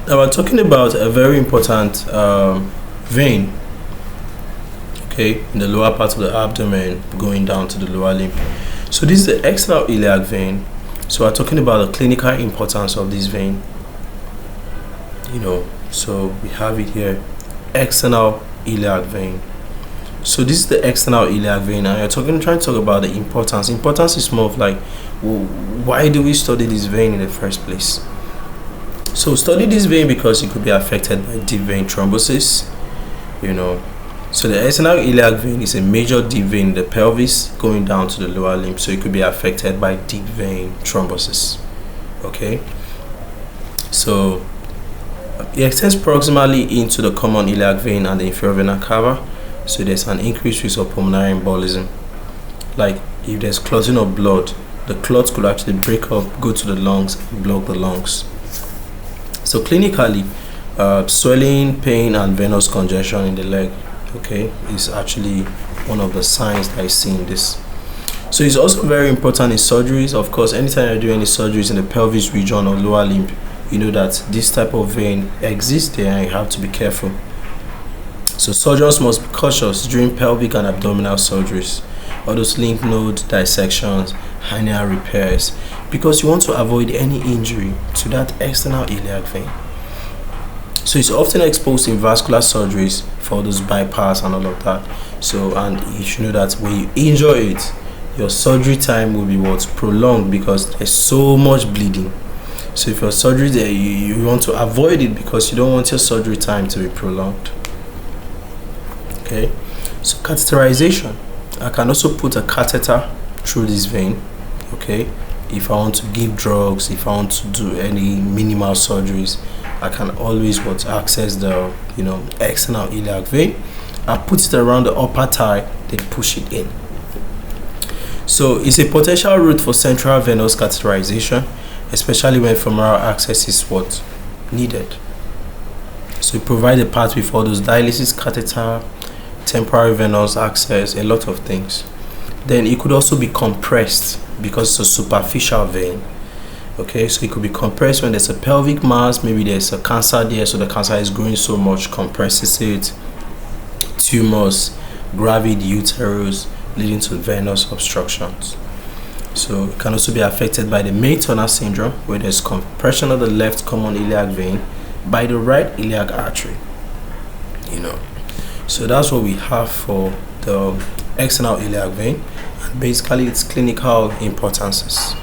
Now we're talking about a very important vein, okay, in the lower part of the abdomen going down to the lower limb. So this is the external iliac vein. So we're talking about the clinical importance of this vein. So we have it here, external iliac vein. So this is the external iliac vein, and you're trying to talk about the importance. Importance is more of like, why do we study this vein in the first place? So study this vein because it could be affected by deep vein thrombosis. So the external iliac vein is a major deep vein in the pelvis going down to the lower limb. So it could be affected by deep vein thrombosis. Okay. So it extends proximally into the common iliac vein and the inferior vena cava. So there's an increased risk of pulmonary embolism. Like if there's clotting of blood, the clots could actually break up, go to the lungs, and block the lungs. So clinically, swelling, pain, and venous congestion in the leg, okay, is actually one of the signs that I see in this. So it's also very important in surgeries. Of course, anytime I do any surgeries in the pelvis region or lower limb, you know that this type of vein exists there and you have to be careful. So surgeons must be cautious during pelvic and abdominal surgeries, all those lymph node dissections, hernia repairs, because you want to avoid any injury to that external iliac vein. So it's often exposed in vascular surgeries for those bypass and all of that. So, and you should know that when you injure it, your surgery time will be prolonged because there's so much bleeding. So if your surgery there, you want to avoid it because you don't want your surgery time to be prolonged. Okay, so catheterization. I can also put a catheter through this vein. Okay, if I want to give drugs, if I want to do any minimal surgeries, I can always access the external iliac vein. I put it around the upper thigh, then push it in. So it's a potential route for central venous catheterization, especially when femoral access is needed. So it provides a pathway for those dialysis catheter, temporary venous access, a lot of things. Then it could also be compressed because it's a superficial vein. Okay, so it could be compressed when there's a pelvic mass, maybe there's a cancer there, so the cancer is growing so much, compresses it, tumors, gravid uterus, leading to venous obstructions. So it can also be affected by the May-Turner syndrome, where there's compression of the left common iliac vein by the right iliac artery. So that's what we have for the external iliac vein, and basically its clinical importances.